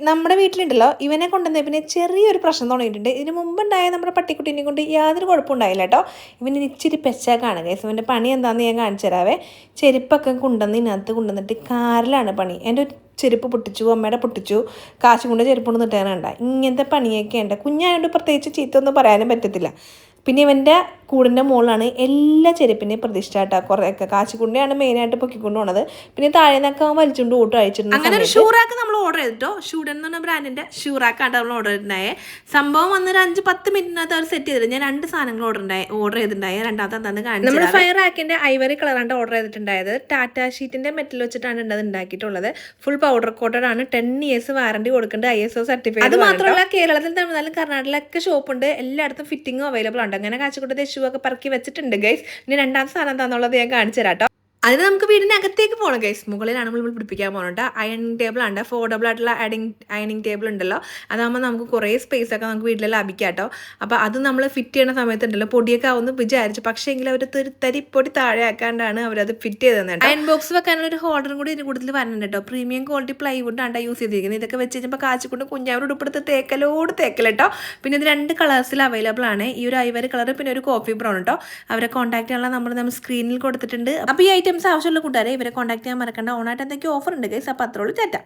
നമ്മുടെ വീട്ടിലുണ്ടല്ലോ ഇവനെ കൊണ്ടുവന്ന പിന്നെ ചെറിയൊരു പ്രശ്നം തുടങ്ങിയിട്ടുണ്ട്. ഇതിന് മുമ്പുണ്ടായ നമ്മുടെ പട്ടിക്കുട്ടീനെ കൊണ്ട് യാതൊരു കുഴപ്പമുണ്ടായില്ല കേട്ടോ. ഇവന് ഇച്ചിരി പെശകാണ് ഗൈസ്. ഇവൻ്റെ പണി എന്താണെന്ന് ഞാൻ കാണിച്ചു തരാവേ. ചെരുപ്പൊക്കെ ഇതിനകത്ത് കൊണ്ടുവന്നിട്ട് കാറിലാണ് പണി. എൻ്റെ ഒരു ചെരുപ്പ് പൊട്ടിച്ചു, അമ്മയുടെ പൊട്ടിച്ചു, കാശും കൊണ്ട് ചെരുപ്പ് കൊണ്ട് നിട്ടാനുണ്ട. ഇങ്ങനത്തെ പണിയൊക്കെ ഉണ്ട്. കുഞ്ഞായതുകൊണ്ട് പ്രത്യേകിച്ച് ചീത്ത ഒന്നും പറയാനും പറ്റത്തില്ല. പിന്നെ ഇവൻ്റെ കൂടിൻ്റെ മുകളിലാണ് എല്ലാ ചെരുപ്പിൻ്റെയും പ്രതിഷ്ഠ കേട്ടോ. കുറേയൊക്കെ കാശിക്കുണ്ടിയാണ് മെയിനായിട്ട് പൊക്കിക്കൊണ്ട് പോണത്. പിന്നെ താഴെ നിന്നൊക്കെ വലിച്ചുകൊണ്ട് ഓട്ടോ അയച്ചിട്ടുണ്ട്. അങ്ങനെ ഒരു ഷൂറാക്ക് നമ്മൾ ഓർഡർ ചെയ്തിട്ടോ. ഷൂഡൻ എന്ന് പറഞ്ഞ ബ്രാൻഡിൻ്റെ ഷൂറാക്കാണ് നമ്മൾ ഓർഡർ ചെയ്തിട്ടുണ്ടായേ. സംഭവം വന്നൊരു 5-10 മിനിറ്റിനകത്ത് അവർ സെറ്റ് ചെയ്തിട്ട് ഞാൻ 2 സാധനങ്ങൾ ഓർഡർ ചെയ്തിട്ടുണ്ടായി. രണ്ടാമത്തെ എന്താണെന്ന് കാണിച്ചു. നമ്മൾ ഫയർ റാക്കിൻ്റെ ഐവറി കളറാണ് ഓർഡർ ചെയ്തിട്ടുണ്ടായത്. ടാറ്റ ഷീറ്റിൻ്റെ മെറ്റൽ വെച്ചിട്ടാണ് ഇത് ഉണ്ടാക്കിയിട്ടുള്ളത്. ഫുൾ പൗഡർ കോട്ടഡ് ആണ്. 10 ഇയേഴ്സ് വാറണ്ടി കൊടുക്കുന്നുണ്ട്. ISO certified. അത് മാത്രമല്ല കേരളത്തിൽ, തമിഴ്നാട്ടിലും കർണാടകയിലൊക്കെ ഷോപ്പുണ്ട്. എല്ലായിടത്തും ഫിറ്റിംഗും അവൈലബിൾ ആണ്. അങ്ങനെ കാശിക്കുട്ടത്തെ ഷൂ ഒക്കെ പറക്കി വെച്ചിട്ടുണ്ട് ഗൈസ്. ഇനി രണ്ടാമത്തെ സാധനം എന്താണെന്നുള്ളത് ഞാൻ കാണിച്ചു തരാം കേട്ടോ. അതിന് നമുക്ക് വീടിനകത്തേക്ക് പോകണം ഗൈസ്. മുകളിലാണ് നമ്മൾ പിടിപ്പിക്കാൻ പോകുന്നുണ്ട്. അയണിങ് ടേബിൾ ഉണ്ട്. ഫോർഡബിൾ ആയിട്ടുള്ള അയണിങ് ടേബിൾ ഉണ്ടല്ലോ. അതാകുമ്പോൾ നമുക്ക് കുറേ സ്പേസ് ഒക്കെ നമുക്ക് വീട്ടിൽ ലഭിക്കാം കേട്ടോ. അപ്പോൾ അത് നമ്മൾ ഫിറ്റ് ചെയ്യുന്ന സമയത്തുണ്ടല്ലോ പൊടിയൊക്കെ ആവുമെന്ന് വിചാരിച്ചു. പക്ഷേ എങ്കിൽ അവർ തരിപ്പൊടി താഴെ ആക്കാണ്ടാണ് അവരത് ഫിറ്റ് ചെയ്ത് തന്നെ. അയൺ ബോക്സ് വെക്കാനുള്ള ഒരു ഹോൾഡറും കൂടി ഇതിന് കൂടുതൽ വരുന്നുണ്ട് കേട്ടോ. പ്രീമിയം ക്വാളിറ്റി പ്ലൈവുഡ് ആണ് യൂസ് ചെയ്തിരിക്കുന്നത്. ഇതൊക്കെ വെച്ച് കഴിഞ്ഞപ്പോൾ കാച്ചിക്കൊണ്ട് കുഞ്ഞാവരോട് ഉപ്പെടുത്ത് തേക്കലോട് തേക്കൽ കേട്ടോ. പിന്നെ ഇത് 2 കളേഴ്സിൽ അവൈലബിൾ ആണ്. ഈ ഒരു ഐവറി കളർ പിന്നെ ഒരു കോഫി ബ്രൗൺ കേട്ടോ. അവരെ കോൺടാക്ട് ചെയ്യാനുള്ള നമ്മൾ സ്ക്രീനിൽ കൊടുത്തിട്ടുണ്ട്. അപ്പോൾ ഈ ഐറ്റംസ് ആവശ്യമുള്ള കൂട്ടുകാരെ ഇവരെ കോൺടാക്ട് ചെയ്യാൻ മറക്കണ്ട. ഓണായിട്ട് എന്തൊക്കെയോ ഓഫർ ഉണ്ട് ഗൈസ്. അപ്പോൾ അത്രയുള്ളൂ. ടാറ്റ.